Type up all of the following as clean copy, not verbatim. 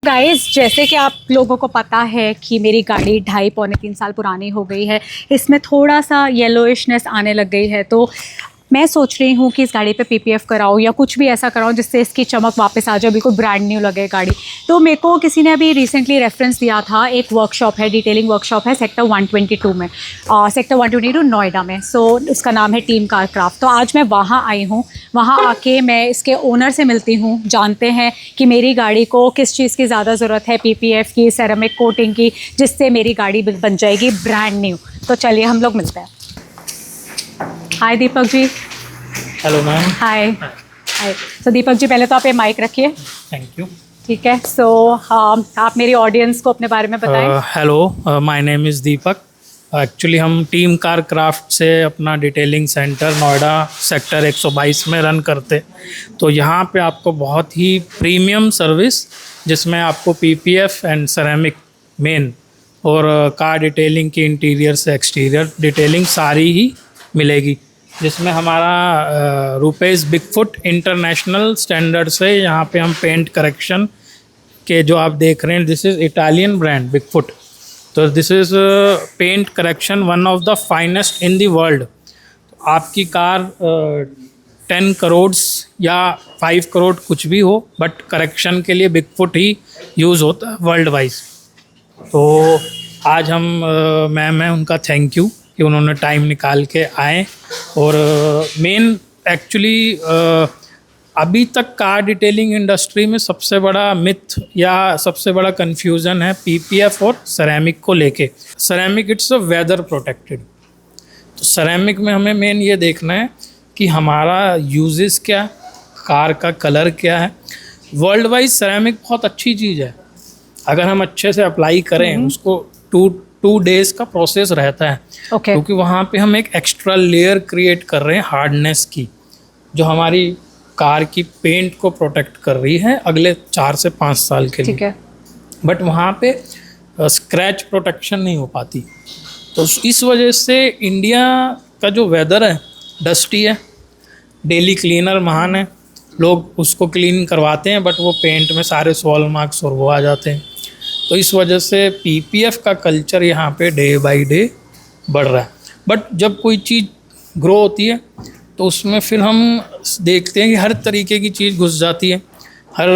Guys, जैसे कि आप लोगों को पता है कि मेरी गाड़ी 2.5 पौने 3 साल पुरानी हो गई है। इसमें थोड़ा सा येलोइशनेस आने लग गई है, तो मैं सोच रही हूँ कि इस गाड़ी पे पीपीएफ कराऊँ या कुछ भी ऐसा कराऊँ जिससे इसकी चमक वापस आ जाए, बिल्कुल ब्रांड न्यू लगे गाड़ी। तो मेरे को किसी ने अभी रिसेंटली रेफरेंस दिया था, एक वर्कशॉप है, डिटेलिंग वर्कशॉप है सेक्टर 122 में, सेक्टर 122 नोएडा में। सो उसका नाम है टीम कार क्राफ्ट। तो आज मैं वहाँ आई हूँ, वहाँ आके मैं इसके ओनर से मिलती हूँ, जानते हैं कि मेरी गाड़ी को किस चीज़ की ज़्यादा ज़रूरत है, पीपीएफ की, सेरेमिक कोटिंग की, जिससे मेरी गाड़ी बन जाएगी ब्रांड न्यू। तो चलिए हम लोग मिलते हैं। Hi Deepak ji. Hello ma'am. Hi hi. तो दीपक जी, पहले तो आप ये माइक रखिए। Thank you. ठीक है। सो आप मेरी ऑडियंस को अपने बारे में बताएं। Hello, my name is Deepak. Actually हम टीम कार क्राफ्ट से अपना डिटेलिंग सेंटर नोएडा सेक्टर 122 में रन करते। तो यहाँ पे आपको बहुत ही प्रीमियम सर्विस, जिसमें आपको पीपीएफ एंड सेरेमिक मेन और कार डिटेलिंग की इंटीरियर से एक्सटीरियर डिटेलिंग सारी ही मिलेगी, जिसमें हमारा रुपेस बिगफुट इंटरनेशनल स्टैंडर्ड से यहाँ पे हम पेंट करेक्शन के जो आप देख रहे हैं, this is Italian brand Bigfoot. तो this is paint correction one of the finest in the world. आपकी कार 10 करोड़ या 5 करोड़ कुछ भी हो, बट करेक्शन के लिए बिगफुट ही यूज़ होता है वर्ल्ड वाइज। तो आज हम मैम है, उनका थैंक यू कि उन्होंने टाइम निकाल के आए। और मेन एक्चुअली अभी तक कार डिटेलिंग इंडस्ट्री में सबसे बड़ा मिथ या सबसे बड़ा कंफ्यूजन है पीपीएफ और सेरेमिक को लेके। Ceramic it's a weather protected. तो सेरेमिक में हमें मेन ये देखना है कि हमारा यूजेस क्या, कार का कलर क्या है। वर्ल्ड वाइज सेरेमिक बहुत अच्छी चीज़ है, अगर हम अच्छे से अप्लाई करें उसको। टू डेज़ का प्रोसेस रहता है। क्योंकि वहाँ पे हम एक एक्स्ट्रा लेयर क्रिएट कर रहे हैं हार्डनेस की, जो हमारी कार की पेंट को प्रोटेक्ट कर रही है अगले 4 से 5 साल के लिए। ठीक है। बट वहाँ पे स्क्रैच प्रोटेक्शन नहीं हो पाती। तो इस वजह से इंडिया का जो वेदर है डस्टी है, डेली क्लीनर महान है, लोग उसको क्लीन करवाते हैं, बट वो पेंट में सारे सॉल मार्क्स और वो आ जाते हैं। तो इस वजह से पीपीएफ का कल्चर यहाँ पे डे बाय डे बढ़ रहा है। बट जब कोई चीज़ ग्रो होती है तो उसमें फिर हम देखते हैं कि हर तरीके की चीज़ घुस जाती है। हर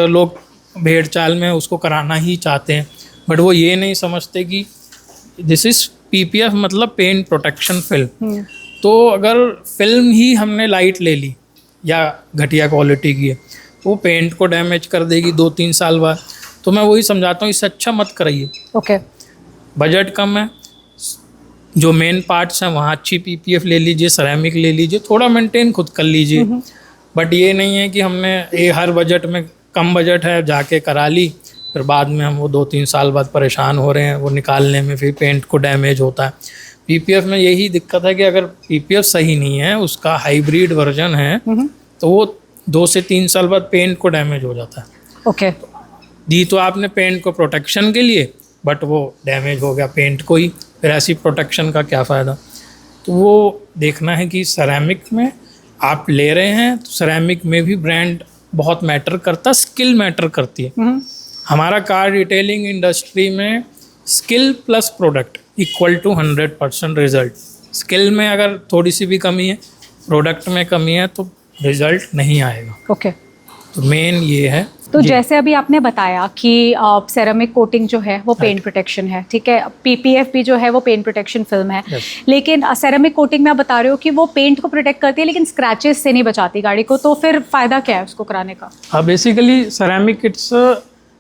लोग भेड़ चाल में उसको कराना ही चाहते हैं, बट वो ये नहीं समझते कि दिस इज़ पीपीएफ मतलब पेंट प्रोटेक्शन फिल्म। तो अगर फिल्म ही हमने लाइट ले ली या घटिया क्वालिटी की है, वो पेंट को डैमेज कर देगी 2-3 साल बाद। तो मैं वही समझाता हूँ, इससे अच्छा मत कराइए। ओके। बजट कम है, जो मेन पार्ट्स हैं वहाँ अच्छी पीपीएफ ले लीजिए, सेरेमिक ले लीजिए, थोड़ा मेंटेन खुद कर लीजिए। बट ये नहीं है कि हमने ये हर बजट में, कम बजट है जाके करा ली, फिर बाद में हम वो 2-3 साल बाद परेशान हो रहे हैं वो निकालने में, फिर पेंट को डैमेज होता है। पीपीएफ में यही दिक्कत है कि अगर पीपीएफ सही नहीं है, उसका हाइब्रिड वर्जन है, तो वो 2 से 3 साल बाद पेंट को डैमेज हो जाता है। ओके। दी तो आपने पेंट को प्रोटेक्शन के लिए, बट वो डैमेज हो गया पेंट को ही, फिर ऐसी प्रोटेक्शन का क्या फ़ायदा। तो वो देखना है कि सेरेमिक में आप ले रहे हैं तो सेरेमिक में भी ब्रांड बहुत मैटर करता, स्किल मैटर करती है। हमारा कार डिटेलिंग इंडस्ट्री में skill plus product equal to 100% result. Skill में अगर थोड़ी सी भी कमी है, प्रोडक्ट में कमी है, तो रिजल्ट नहीं आएगा। ओके। तो मेन ये है। तो जैसे अभी आपने बताया कि सेरेमिक कोटिंग जो है वो पेंट प्रोटेक्शन है, ठीक है, पीपीएफ भी जो है वो पेंट प्रोटेक्शन फिल्म है। लेकिन सेरेमिक कोटिंग में आप बता रहे हो कि वो पेंट को प्रोटेक्ट करती है लेकिन स्क्रैचेस से नहीं बचाती गाड़ी को, तो फिर फ़ायदा क्या है उसको कराने का? हाँ, basically ceramic it's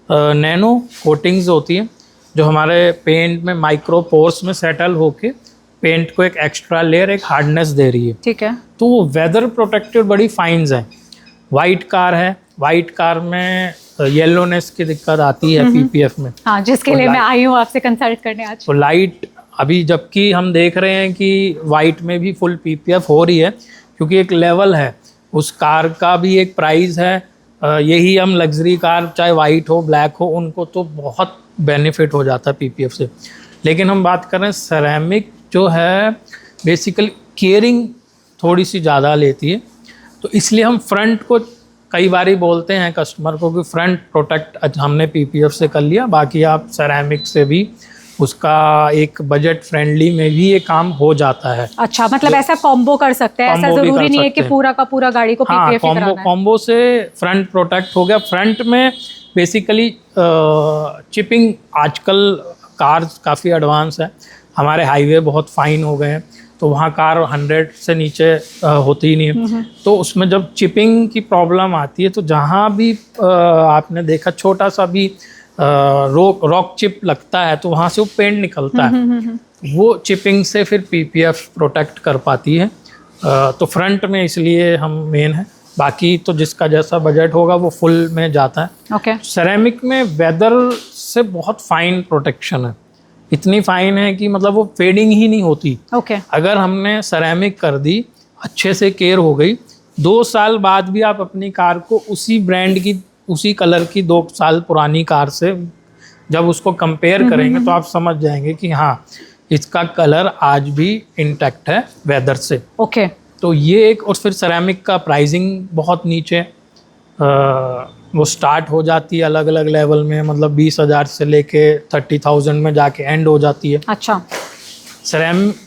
nano coatings होती है, जो हमारे पेंट में माइक्रो पोर्स में सेटल होके पेंट को एक एक्स्ट्रा लेयर, एक हार्डनेस दे रही है। ठीक है। तो वो वेदर प्रोटेक्टेड बड़ी फाइन्स हैं। वाइट कार है, वाइट कार में येलोनेस की दिक्कत आती है पीपीएफ में। हाँ, जिसके लिए मैं आई हूँ आपसे कंसल्ट करने आज। तो लाइट अभी, जबकि हम देख रहे हैं कि वाइट में भी फुल पीपीएफ हो रही है, क्योंकि एक लेवल है, उस कार का भी एक प्राइस है। यही हम लग्जरी कार, चाहे वाइट हो ब्लैक हो, उनको तो बहुत बेनिफिट हो जाता है पीपीएफ से। लेकिन हम बात कर रहे हैं सेरेमिक जो है बेसिकली केयरिंग थोड़ी सी ज़्यादा लेती है, तो इसलिए हम फ्रंट को कई बारी बोलते हैं कस्टमर को कि फ्रंट प्रोटेक्ट हमने पीपीएफ से कर लिया, बाकी आप सेरेमिक से भी उसका एक बजट फ्रेंडली में भी ये काम हो जाता है। अच्छा, मतलब ऐसा कॉम्बो कर सकते हैं, ऐसा combo भी जरूरी कर नहीं है सकते कि हैं। पूरा का पूरा गाड़ी को हाँ, पीपीएफ ही कराना है। कॉम्बो से फ्रंट प्रोटेक्ट हो गया। फ्रंट में बेसिकली चिपिंग, आजकल कार्स काफ़ी एडवांस है, हमारे हाईवे बहुत फाइन हो गए हैं, तो वहाँ कार 100 से नीचे होती ही नहीं है। तो उसमें जब चिपिंग की प्रॉब्लम आती है तो जहाँ भी आपने देखा छोटा सा भी रॉक चिप लगता है तो वहाँ से वो पेंट निकलता है, वो चिपिंग से फिर पीपीएफ प्रोटेक्ट कर पाती है। तो फ्रंट में इसलिए हम मेन है, बाकी तो जिसका जैसा बजट होगा वो फुल में जाता है। ओके। सेरेमिक में वेदर से बहुत फाइन प्रोटेक्शन है, इतनी फाइन है कि मतलब वो फेडिंग ही नहीं होती। ओके। अगर हमने सेरेमिक कर दी, अच्छे से केयर हो गई, 2 साल बाद भी आप अपनी कार को उसी ब्रांड की, उसी कलर की 2 साल पुरानी कार से जब उसको कंपेयर करेंगे तो आप समझ जाएंगे कि हाँ, इसका कलर आज भी इंटैक्ट है वेदर से। ओके। तो ये एक, और फिर सेरेमिक का प्राइसिंग बहुत नीचे, वो स्टार्ट हो जाती है अलग अलग लेवल में, मतलब 20,000 से लेके 30,000 में जाके एंड हो जाती है। अच्छा।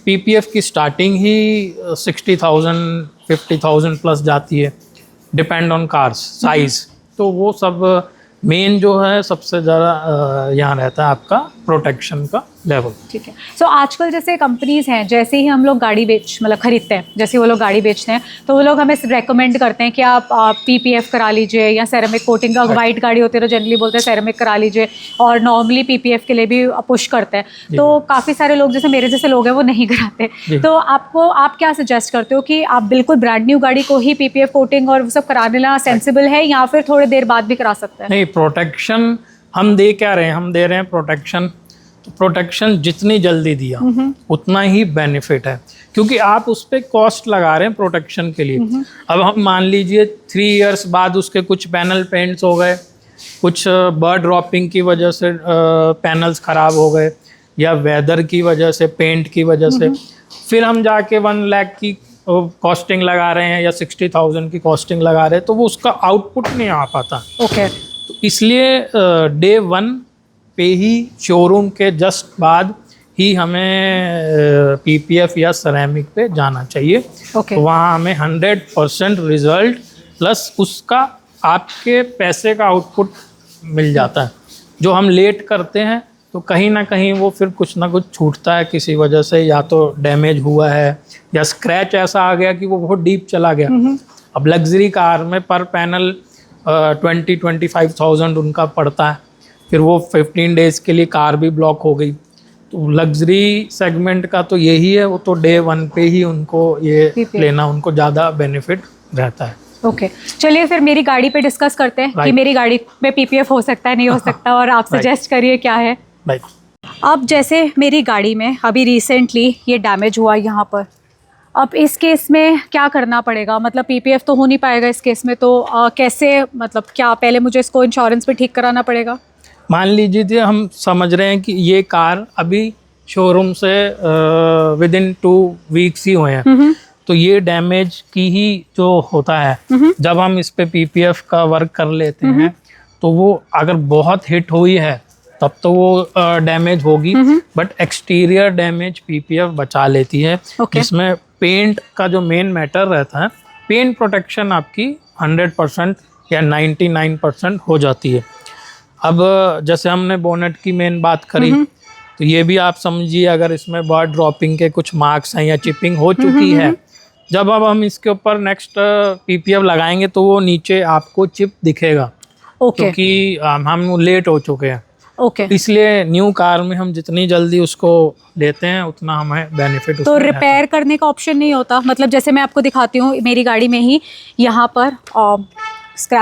पीपीएफ की स्टार्टिंग ही 60,000 50,000 प्लस जाती है, डिपेंड ऑन कार्स साइज। तो वो सब मेन जो है सबसे ज़्यादा यहाँ रहता है आपका प्रोटेक्शन का लेवल। ठीक है। सो आजकल जैसे कंपनीज हैं, जैसे ही हम लोग गाड़ी मतलब खरीदते हैं, जैसे वो लोग गाड़ी बेचते हैं तो वो लोग हमें रेकमेंड करते हैं कि आप पीपीएफ करा लीजिए या सेरेमिक कोटिंग का, वाइट गाड़ी होती है तो जनरली बोलते हैं सेरेमिक करा लीजिए, और नॉर्मली पीपीएफ के लिए भी पुश करते हैं। तो काफ़ी सारे लोग, जैसे मेरे जैसे लोग हैं, वो नहीं कराते। तो आप क्या सजेस्ट करते हो कि आप बिल्कुल ब्रांड न्यू गाड़ी को ही पीपीएफ कोटिंग और वो सब कराने ला सेंसिबल है, या फिर थोड़ी देर बाद भी करा सकते हैं? नहीं, प्रोटेक्शन हम दे क्या रहे हैं, हम दे रहे हैं प्रोटेक्शन। तो प्रोटेक्शन जितनी जल्दी दिया उतना ही बेनिफिट है, क्योंकि आप उस पर कॉस्ट लगा रहे हैं प्रोटेक्शन के लिए। अब हम मान लीजिए 3 इयर्स बाद उसके कुछ पैनल पेंट्स हो गए, कुछ बर्ड ड्रॉपिंग की वजह से पैनल्स ख़राब हो गए, या वेदर की वजह से, पेंट की वजह से, फिर हम जाके 1 लाख की कॉस्टिंग लगा रहे हैं या 60,000 की कॉस्टिंग लगा रहे हैं, तो वो उसका आउटपुट नहीं आ पाता। ओके। तो इसलिए डे 1 पे ही, शोरूम के जस्ट बाद ही हमें पीपीएफ या सेरेमिक पे जाना चाहिए। ओके। तो वहाँ हमें 100% रिजल्ट प्लस उसका आपके पैसे का आउटपुट मिल जाता है। जो हम लेट करते हैं तो कहीं ना कहीं वो फिर कुछ ना कुछ छूटता है किसी वजह से, या तो डैमेज हुआ है या स्क्रैच ऐसा आ गया कि वो बहुत डीप चला गया। अब लग्जरी कार में पर पैनल 20-25,000 उनका पड़ता है, फिर वो 15 डेज़ के लिए कार भी ब्लॉक हो गई। तो लग्जरी सेगमेंट का तो यही है, वो तो डे 1 पे ही उनको ये लेना, उनको ज़्यादा बेनिफिट रहता है। ओके। चलिए फिर मेरी गाड़ी पे डिस्कस करते हैं कि मेरी गाड़ी में पीपीएफ हो सकता है, नहीं हो सकता, और आप सजेस्ट करिए क्या है। अब जैसे मेरी गाड़ी में अभी रिसेंटली ये डैमेज हुआ यहाँ पर, अब इस केस में क्या करना पड़ेगा? मतलब पीपीएफ तो हो नहीं पाएगा इस केस में, तो कैसे, मतलब क्या पहले मुझे इसको इंश्योरेंस पे ठीक कराना पड़ेगा? मान लीजिए हम समझ रहे हैं कि ये कार अभी शोरूम से विदिन 2 वीक्स ही हुए हैं, तो ये डैमेज की ही जो होता है, जब हम इस पे पीपीएफ का वर्क कर लेते हैं तो वो अगर बहुत हिट हुई है तब तो वो डैमेज होगी, बट एक्सटीरियर डैमेज पीपीएफ बचा लेती है। जिसमें पेंट का जो मेन मैटर रहता है, पेंट प्रोटेक्शन आपकी 100% या 99% हो जाती है। अब जैसे हमने बोनेट की मेन बात करी, तो ये भी आप समझिए, अगर इसमें बर्ड ड्रॉपिंग के कुछ मार्क्स हैं या चिपिंग हो चुकी है, जब अब हम इसके ऊपर नेक्स्ट पीपीएफ लगाएंगे तो वो नीचे आपको चिप दिखेगा, क्योंकि हम लेट हो चुके हैं। इसलिए न्यू कार में हम जितनी जल्दी उसको लेते हैं उतना हमें बेनिफिट। तो रिपेयर करने का ऑप्शन नहीं होता? मतलब जैसे मैं आपको दिखाती हूँ, मेरी गाड़ी में ही यहाँ पर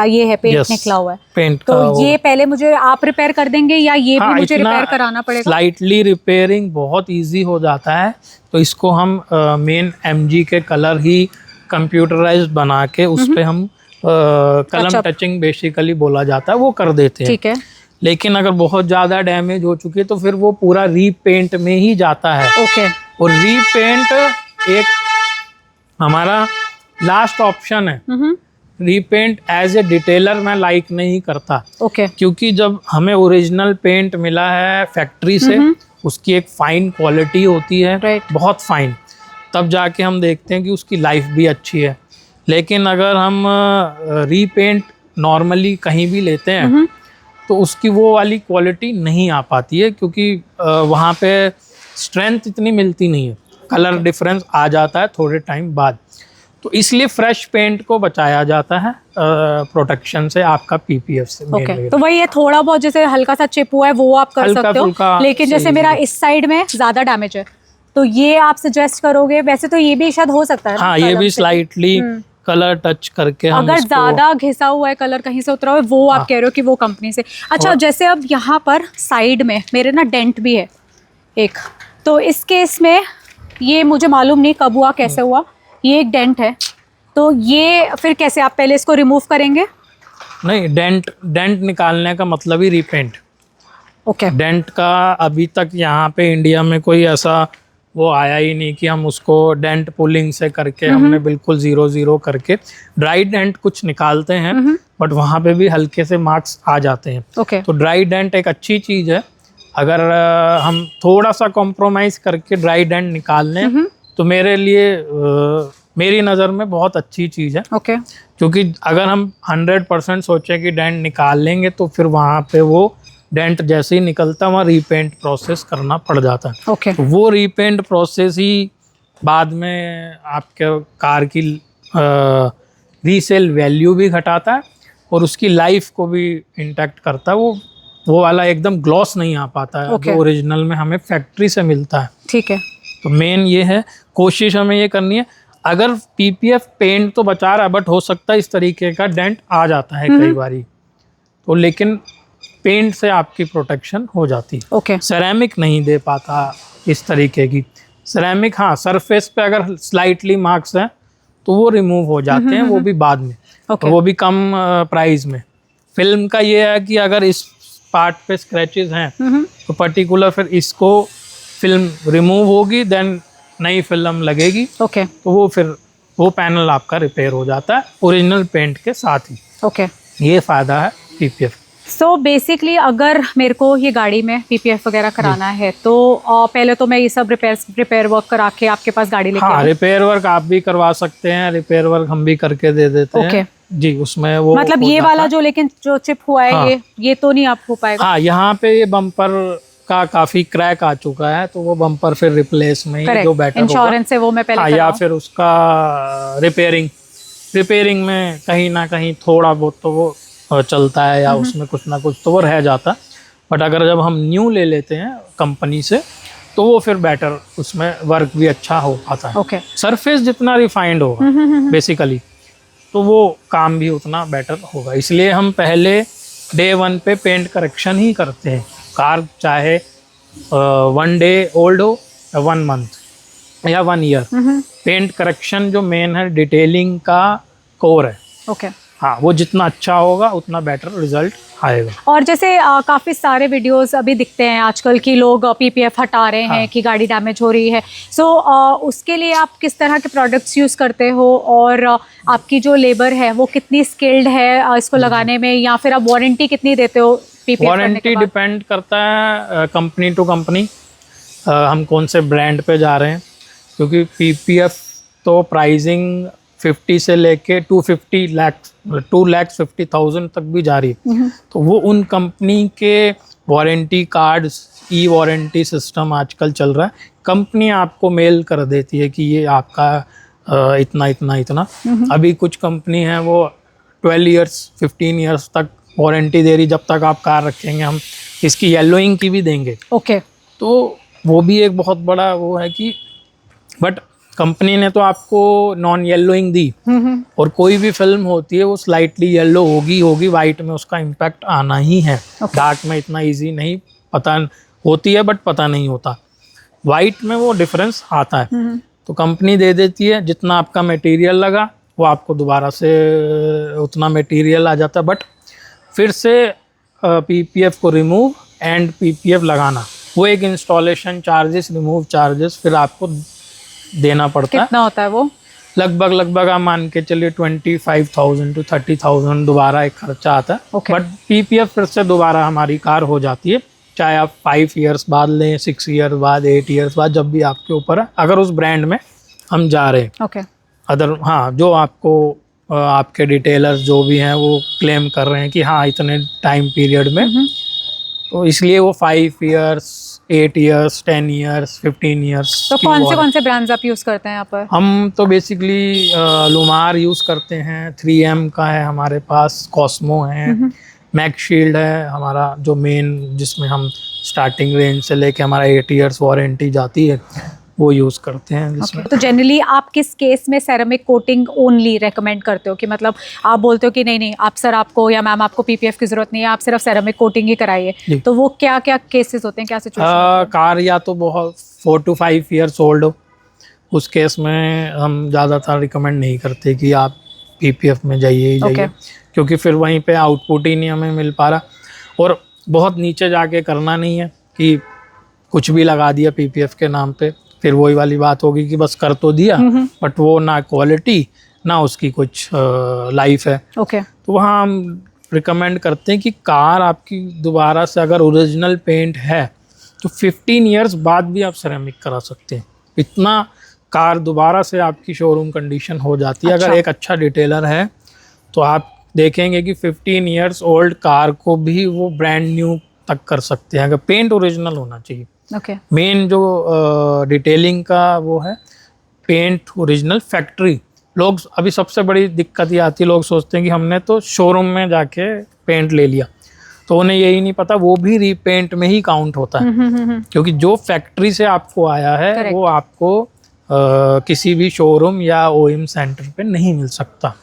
ये है, पेंट निकला हुआ है, पेंट तो ये पहले मुझे आप रिपेयर कर देंगे या ये भी मुझे रिपेयर कराना पड़ेगा? स्लाइटली रिपेयरिंग बहुत इजी हो जाता है, तो इसको हम मेन एमजी के कलर ही कंप्यूटराइज्ड बना के उस पे हम कलम टचिंग बेसिकली बोला जाता है, वो कर देते हैं। ठीक है। लेकिन अगर बहुत ज़्यादा डैमेज हो चुकी है तो फिर वो पूरा रीपेंट में ही जाता है। ओके। और रीपेंट एक हमारा लास्ट ऑप्शन है, रीपेंट एज ए डिटेलर मैं लाइक नहीं करता, ओके क्योंकि जब हमें ओरिजिनल पेंट मिला है फैक्ट्री से, उसकी एक फाइन क्वालिटी होती है, Right. बहुत फाइन, तब जाके हम देखते हैं कि उसकी लाइफ भी अच्छी है। लेकिन अगर हम रीपेंट नॉर्मली कहीं भी लेते हैं तो उसकी वो वाली क्वालिटी नहीं आ पाती है, क्योंकि वहाँ पे स्ट्रेंथ इतनी मिलती नहीं है, कलर डिफरेंस आ जाता है थोड़े टाइम बाद। तो इसलिए फ्रेश पेंट को बचाया जाता है प्रोटेक्शन से, आपका पीपीएफ से। ओके तो वही है, थोड़ा बहुत जैसे हल्का सा चिप हुआ है वो आप कर सकते हो, लेकिन जैसे मेरा इस साइड में ज्यादा डैमेज है तो ये आप सजेस्ट करोगे? वैसे तो ये भी शायद हो सकता है, हाँ, ये भी स्लाइटली कलर टच करके हम अगर ज्यादा घिसा हुआ है, कलर कहीं से उतरा हुआ है, वो आप कह रहे हो कि वो कंपनी से। अच्छा, जैसे अब यहाँ पर साइड में मेरे ना डेंट भी है एक, तो इस केस में ये मुझे मालूम नहीं कब हुआ, कैसे हुआ, ये एक डेंट है, तो ये फिर कैसे आप पहले इसको रिमूव करेंगे? नहीं, डेंट निकालने का मतलब ही रीपेंट। ओके डेंट का अभी तक यहाँ पे इंडिया में कोई ऐसा वो आया ही नहीं कि हम उसको डेंट पुलिंग से करके हमने बिल्कुल 0-0 करके, ड्राई डेंट कुछ निकालते हैं बट वहाँ पे भी हल्के से मार्क्स आ जाते हैं। ओके तो ड्राई डेंट एक अच्छी चीज़ है, अगर हम थोड़ा सा कॉम्प्रोमाइज़ करके ड्राई डेंट निकाल लें तो मेरे लिए मेरी नज़र में बहुत अच्छी चीज़ है। ओके क्योंकि अगर हम 100% सोचें कि डेंट निकाल लेंगे तो फिर वहाँ पे वो डेंट जैसे ही निकलता वहाँ रीपेंट प्रोसेस करना पड़ जाता है। ओके तो वो रीपेंट प्रोसेस ही बाद में आपके कार की रीसेल वैल्यू भी घटाता है और उसकी लाइफ को भी इंटैक्ट करता है। वो वाला एकदम ग्लॉस नहीं आ पाता है जो ओरिजिनल में हमें फैक्ट्री से मिलता है। ठीक है, तो मेन ये है, कोशिश हमें ये करनी है। अगर पीपीएफ पेंट तो बचा रहा है बट हो सकता है इस तरीके का डेंट आ जाता है कई बारी, तो लेकिन पेंट से आपकी प्रोटेक्शन हो जाती है। ओके सेरेमिक नहीं दे पाता इस तरीके की। सेरेमिक हाँ, सरफेस पे अगर स्लाइटली मार्क्स हैं तो वो रिमूव हो जाते हैं, वो भी बाद में, ओके वो भी कम प्राइस में। फिल्म का ये है कि अगर इस पार्ट पे स्क्रैचेस हैं तो पर्टिकुलर फिर इसको फिल्म रिमूव होगी, देन नई फिल्म लगेगी, ओके तो वो फिर वो पैनल आपका रिपेयर हो जाता है ओरिजिनल पेंट के साथ ही। ओके ये फ़ायदा है पीपीएफ। सो बेसिकली अगर मेरे को ये गाड़ी में पीपीएफ वगैरह कराना है तो पहले तो मैं ये सब रिपेयर वर्क करा के आपके पास गाड़ी लेके हाँ, रिपेयर वर्क आप भी करवा सकते हैं, रिपेयर वर्क हम भी करके दे देते हैं जी। उसमें वो मतलब ये वाला जो लेकिन जो चिप हुआ है, हाँ, ये तो नहीं आप हो पाएगा? हाँ, यहाँ पे ये बम्पर का काफी क्रैक आ चुका है, तो वो बम्पर फिर रिप्लेस में ही जो बेटर इंश्योरेंस है वो मैं पहले हाँ, या फिर उसका रिपेयरिंग में कहीं ना कहीं थोड़ा बहुत तो वो चलता है, या उसमें कुछ ना कुछ तो वो रह जाता है। बट अगर जब हम न्यू ले लेते हैं कंपनी से तो वो फिर बेटर, उसमें वर्क भी अच्छा हो पाता है। ओके सरफेस जितना रिफाइंड होगा बेसिकली, तो वो काम भी उतना बेटर होगा। इसलिए हम पहले डे 1 पे पेंट करेक्शन ही करते हैं। कार चाहे 1 डे ओल्ड हो या 1 मंथ या 1 ईयर, पेंट करेक्शन जो मेन है, डिटेलिंग का कोर है। ओके हाँ, वो जितना अच्छा होगा उतना बेटर रिजल्ट आएगा। और जैसे काफ़ी सारे वीडियोस अभी दिखते हैं आजकल कि लोग पीपीएफ हटा रहे हैं कि गाड़ी डैमेज हो रही है, सो उसके लिए आप किस तरह के प्रोडक्ट्स यूज़ करते हो, और आपकी जो लेबर है वो कितनी स्किल्ड है इसको लगाने में, या फिर आप वारंटी कितनी देते हो पीपीएफ करने के वारंटी बाद? डिपेंड करता है कंपनी टू कंपनी, हम कौन से ब्रांड पे जा रहे हैं, क्योंकि पीपीएफ तो प्राइसिंग 50 से लेके 2,50,000 तक भी जा रही है। तो वो उन कंपनी के वारंटी कार्ड्स, ई वारंटी सिस्टम आजकल चल रहा है, कंपनी आपको मेल कर देती है कि ये आपका इतना इतना इतना। अभी कुछ कंपनी है वो 12 इयर्स 15 इयर्स तक वारंटी दे रही, जब तक आप कार रखेंगे हम इसकी येलोइंग की भी देंगे। ओके तो वो भी एक बहुत बड़ा वो है कि, बट कंपनी ने तो आपको नॉन येलोइंग दी, और कोई भी फिल्म होती है वो स्लाइटली येलो होगी, वाइट में उसका इम्पैक्ट आना ही है। डार्क में इतना इजी नहीं पता होती है, बट पता नहीं होता, वाइट में वो डिफरेंस आता है। तो कंपनी दे देती है, जितना आपका मटेरियल लगा वो आपको दोबारा से उतना मटेरियल आ जाता है, बट फिर से पीपीएफ को रिमूव एंड पीपीएफ लगाना, वो एक इंस्टॉलेशन चार्जेस, रिमूव चार्जेस फिर आपको देना पड़ता है। कितना होता है वो? लगभग आप मान के चलिए 25,000 to 30,000 दोबारा एक खर्चा आता है। Okay. बट पीपीएफ फिर से दोबारा हमारी कार हो जाती है, चाहे आप 5 ईयर्स बाद लें, 6 ईयर बाद, 8 ईयर्स बाद, जब भी आपके ऊपर है, अगर उस ब्रांड में हम जा रहे हैं। ओके अदर हाँ, जो आपको आपके डिटेलर्स जो भी हैं वो क्लेम कर रहे हैं कि हाँ इतने टाइम पीरियड में, तो इसलिए वो 5 ईयर्स, 8 ईयर्स, 10 ईयर्स, 15 ईयर्स। तो कौन से ब्रांड्स आप यूज़ करते हैं यहाँ पर? हम तो बेसिकली लुमार यूज़ करते हैं, 3M का है हमारे पास, कॉस्मो है, मैक्सशील्ड है हमारा जो मेन, जिसमें हम स्टार्टिंग रेंज से लेके हमारा 8 ईयर्स वारंटी जाती है, वो यूज़ करते हैं जिसमें। तो जनरली आप किस केस में सेरेमिक कोटिंग ओनली रेकमेंड करते हो, कि मतलब आप बोलते हो कि नहीं आप सर आपको या मैम आपको पीपीएफ की जरूरत नहीं है, आप सिर्फ सेरेमिक कोटिंग ही कराइए, तो वो क्या क्या केसेस होते हैं, क्या सिचुएशन? कार या तो बहुत 4 to 5 ईयर्स ओल्ड हो, उस केस में हम ज़्यादातर रिकमेंड नहीं करते कि आप पीपीएफ में जाइए ही जाइए, क्योंकि फिर वहीं पे आउटपुट ही नहीं हमें मिल पा रहा, और बहुत नीचे जाके करना नहीं है कि कुछ भी लगा दिया पीपीएफ के नाम पे, फिर वही वाली बात होगी कि बस कर तो दिया बट वो ना क्वालिटी ना उसकी कुछ लाइफ है। ओके। तो वहाँ हम रिकमेंड करते हैं कि कार आपकी दोबारा से अगर ओरिजिनल पेंट है तो 15 ईयर्स बाद भी आप सेरेमिक करा सकते हैं, इतना कार दोबारा से आपकी शोरूम कंडीशन हो जाती है। अच्छा। अगर एक अच्छा डिटेलर है तो आप देखेंगे कि 15 ईयर्स ओल्ड कार को भी वो ब्रांड न्यू तक कर सकते हैं, अगर पेंट ओरिजिनल होना चाहिए। ओके। मेन जो डिटेलिंग का वो है, पेंट ओरिजिनल फैक्ट्री। लोग अभी सबसे बड़ी दिक्कत ये आती है, लोग सोचते हैं कि हमने तो शोरूम में जाके पेंट ले लिया, तो उन्हें यही नहीं पता वो भी रीपेंट में ही काउंट होता है, क्योंकि जो फैक्ट्री से आपको आया है Correct. वो आपको किसी भी शोरूम या ओएम सेंटर पे नहीं मिल सकता।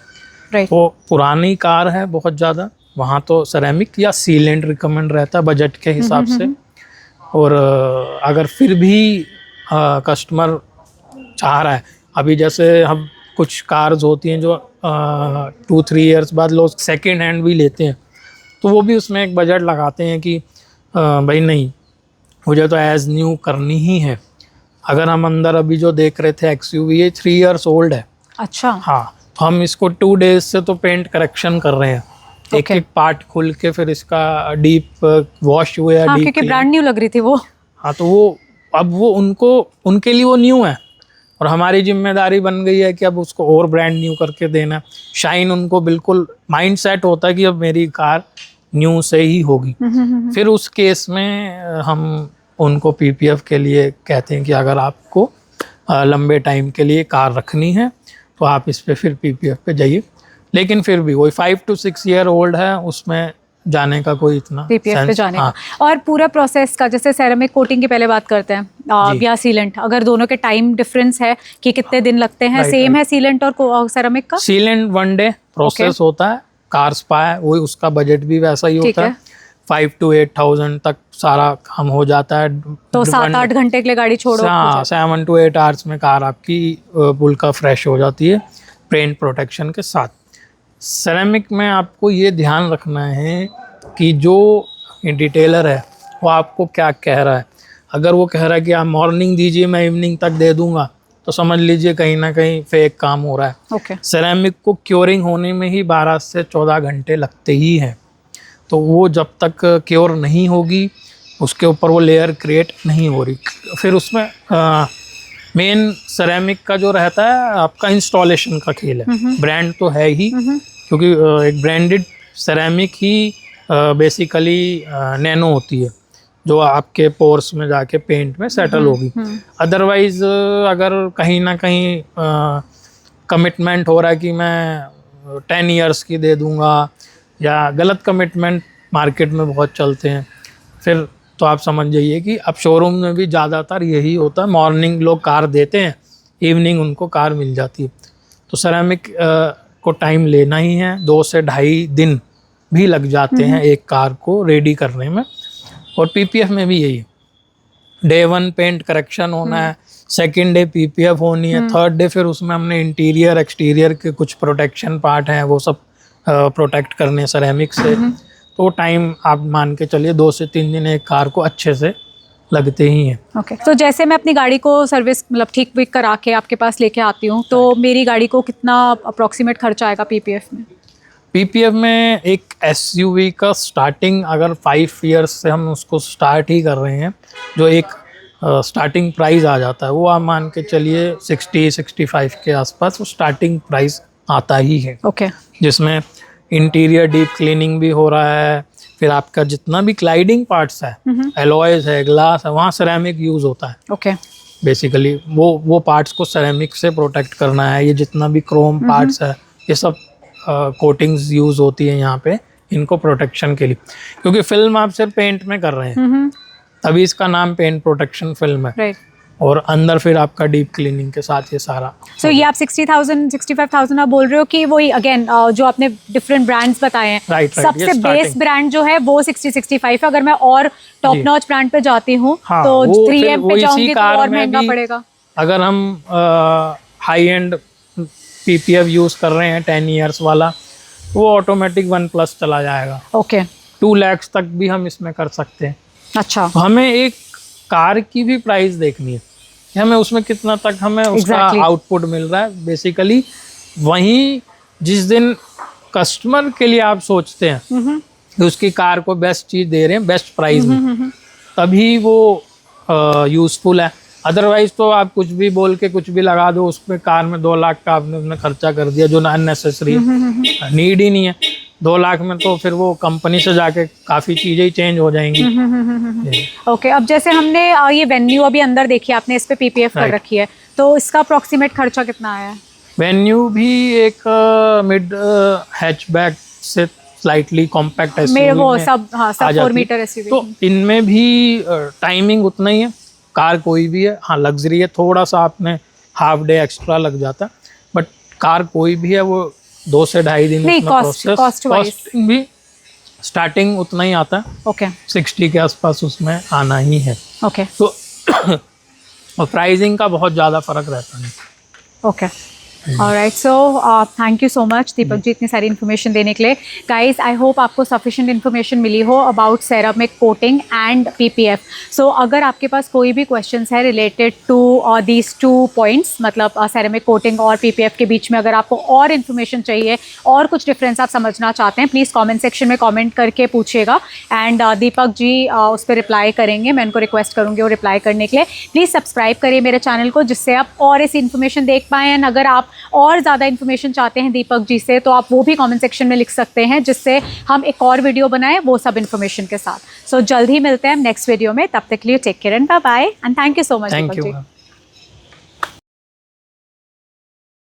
राइट। तो पुरानी कार है बहुत ज़्यादा, वहाँ तो सेरेमिक या सीलेंट रिकमेंड रहता है बजट के हिसाब से। और अगर फिर भी कस्टमर चाह रहा है, अभी जैसे हम कुछ कार्स होती हैं जो 2-3 ईयर्स बाद लोग सेकेंड हैंड भी लेते हैं, तो वो भी उसमें एक बजट लगाते हैं कि भाई नहीं मुझे तो एज न्यू करनी ही है। अगर हम अंदर अभी जो देख रहे थे एक्सयूवी, ये 3 ईयर्स ओल्ड है। अच्छा। हाँ, तो हम इसको 2 डेज से तो पेंट करेक्शन कर रहे हैं, एक एक पार्ट खुल के फिर इसका डीप वॉश हुआ है। हाँ, क्योंकि ब्रांड न्यू लग रही थी वो। हाँ, तो वो अब वो उनके लिए वो न्यू है, और हमारी जिम्मेदारी बन गई है कि अब उसको और ब्रांड न्यू करके देना। शाइन उनको बिल्कुल माइंड सेट होता है कि अब मेरी कार न्यू से ही होगी। फिर उस केस में हम उनको पीपीएफ के लिए कहते हैं कि अगर आपको लंबे टाइम के लिए कार रखनी है तो आप इस पे फिर पीपीएफ पे जाइए, लेकिन फिर भी वही 5 to 6 ईयर ओल्ड है, उसमें जाने का कोई इतना पीपीएफ पे जाने का। और पूरा प्रोसेस का, जैसे सेरेमिक कोटिंग की पहले बात करते हैं या सीलेंट, अगर दोनों के टाइम डिफरेंस है कि कितने दिन लगते हैं, सेम है सीलेंट और सेरेमिक का? सीलेंट 1 डे प्रोसेस होता है, कार स्पा है वही, उसका बजट भी वैसा ही होता है, 5 to 8,000 तक सारा काम हो जाता है। तो 7-8 घंटे के लिए गाड़ी छोड़ो, 7 to 8 आवर्स में कार आपकी बुल्का फ्रेश हो जाती है पेंट प्रोटेक्शन के साथ। सेरेमिक में आपको ये ध्यान रखना है कि जो डिटेलर है वो आपको क्या कह रहा है। अगर वो कह रहा है कि आप मॉर्निंग दीजिए मैं इवनिंग तक दे दूंगा, तो समझ लीजिए कहीं ना कहीं फेक काम हो रहा है। ओके। सेरेमिक को क्योरिंग होने में ही 12 से 14 घंटे लगते ही हैं, तो वो जब तक क्योर नहीं होगी उसके ऊपर वो लेयर क्रिएट नहीं हो रही। फिर उसमें मेन सेरेमिक का जो रहता है आपका इंस्टॉलेशन का खेल है। ब्रांड तो है ही, क्योंकि एक ब्रांडेड सेरेमिक ही बेसिकली नैनो होती है जो आपके पोर्स में जाके पेंट में सेटल होगी। अदरवाइज अगर कहीं ना कहीं कमिटमेंट हो रहा है कि मैं 10 ईयर्स की दे दूंगा, या गलत कमिटमेंट मार्केट में बहुत चलते हैं, फिर तो आप समझ जाइए कि अब शोरूम में भी ज़्यादातर यही होता है, मॉर्निंग लोग कार देते हैं, इवनिंग उनको कार मिल जाती है। तो सेरेमिक को टाइम लेना ही है, 2 से 2.5 दिन भी लग जाते हैं एक कार को रेडी करने में। और पीपीएफ में भी यही है, डे 1 पेंट करेक्शन होना है, सेकेंड डे पीपीएफ होनी है, थर्ड डे फिर उसमें हमने इंटीरियर एक्सटीरियर के कुछ प्रोटेक्शन पार्ट हैं वो सब प्रोटेक्ट करने सेरेमिक से। तो टाइम आप मान के चलिए 2 से 3 दिन एक कार को अच्छे से लगते ही हैं। ओके, तो जैसे मैं अपनी गाड़ी को सर्विस मतलब ठीक विक करा के आपके पास लेके आती हूँ, तो मेरी गाड़ी को कितना अप्रॉक्सीमेट खर्चा आएगा पीपीएफ में? पीपीएफ में एक एसयूवी का स्टार्टिंग अगर 5 इयर्स से हम उसको स्टार्ट ही कर रहे हैं, जो एक स्टार्टिंग प्राइस आ जाता है वो आप मान के चलिए 60-65 के आसपास वो स्टार्टिंग प्राइस आता ही है। ओके, जिसमें इंटीरियर डीप क्लीनिंग भी हो रहा है, फिर आपका जितना भी क्लाइडिंग पार्ट्स है, एलॉयज है, ग्लास है, वहाँ सेरेमिक यूज़ होता है। ओके, बेसिकली वो पार्ट्स को सेरेमिक से प्रोटेक्ट करना है। ये जितना भी क्रोम पार्ट्स है, ये सब कोटिंग्स यूज़ होती है यहाँ पे इनको प्रोटेक्शन के लिए, क्योंकि फिल्म आप सिर्फ पेंट में कर रहे हैं, तभी इसका नाम पेंट प्रोटेक्शन फिल्म है। राइट। और अंदर फिर आपका डीप क्लीनिंग के साथ ये सारा। सो ये आप 60,000 65,000 आप बोल रहे हो कि वही अगेन जो आपने डिफरेंट ब्रांड्स बताए हैं, राइट, सबसे ये बेस starting। ब्रांड जो है वो 60-65 है। अगर मैं और टॉप जी। नॉच ब्रांड पे जाती हूँ हाँ, तो वो 3M फिर पे जाऊंगी तो कार और में महंगा भी पड़ेगा। अगर हम हाई एंड पीपीएफ यूज़ कर रहे हैं 10 इयर्स वाला, वो ऑटोमेटिक 1+ चला जाएगा। ओके, 2 लाख तक भी हम इसमें कर सकते हैं। अच्छा, हमें एक कार की भी प्राइस देखनी है कि हमें उसमें कितना तक हमें उसका Exactly। आउटपुट मिल रहा है। बेसिकली वहीं जिस दिन कस्टमर के लिए आप सोचते हैं कि उसकी कार को बेस्ट चीज़ दे रहे हैं बेस्ट प्राइस में, तभी वो यूज़फुल है। अदरवाइज तो आप कुछ भी बोल के कुछ भी लगा दो, उस पर कार में 2 लाख का आपने उसमें खर्चा कर दिया जो अननेसेसरी है, नीड ही नहीं है। 2 लाख में तो फिर वो कंपनी से जाके काफ़ी चीज़ें ही चेंज हो जाएंगी। ओके, अब जैसे हमने ये वेन्यू अभी अंदर देखी आपने, इस पे पीपीएफ कर Right। रखी है, तो इसका अप्रॉक्सीमेट खर्चा कितना आया है? वेन्यू भी एक मिड हैचबैक से स्लाइटली कॉम्पैक्ट मेरे एसयूवी वो में सब, हाँ, आ सब 4 जाती है। Metre SUV. तो इनमें भी टाइमिंग उतना ही है, कार कोई भी है। हाँ, लग्जरी है, थोड़ा सा आपने हाफ डे एक्स्ट्रा लग जाता है, बट कार कोई भी है वो 2 से ढाई दिन नहीं, उसमें प्रोसेस कॉस्ट भी स्टार्टिंग उतना ही आता है। ओके, 60 के आसपास उसमें आना ही है। ओके, तो और प्राइसिंग का बहुत ज़्यादा फर्क रहता है। Okay, alright. So thank you so much Deepak ji इतनी सारी इन्फॉर्मेशन देने के लिए। गाइस, आई होप आपको सफिशिएंट इन्फॉर्मेशन मिली हो about ceramic coating and PPF. So अगर आपके पास कोई भी क्वेश्चंस है रिलेटेड टू दीज 2 पॉइंट्स, मतलब सेरामिक कोटिंग और पीपीएफ के बीच में अगर आपको और इन्फॉर्मेशन चाहिए और कुछ डिफरेंस आप समझना चाहते हैं, प्लीज़ कॉमेंट सेक्शन में कॉमेंट करके पूछिएगा एंड दीपक जी उस पर रिप्लाई करेंगे। मैं उनको रिक्वेस्ट करूँगी वो रिप्लाई करने के लिए। प्लीज़ सब्सक्राइब करिए मेरे चैनल को, जिससे आप और ऐसी इन्फॉर्मेशन देख पाएँ। एंड अगर आप और ज़्यादा इन्फॉर्मेशन चाहते हैं दीपक जी से, तो आप वो भी कमेंट सेक्शन में लिख सकते हैं, जिससे हम एक और वीडियो बनाएं वो सब इन्फॉर्मेशन के साथ। सो जल्द ही मिलते हैं नेक्स्ट वीडियो में, तब तक के लिए take care and bye bye and thank you so much thank Deepak you. Ji.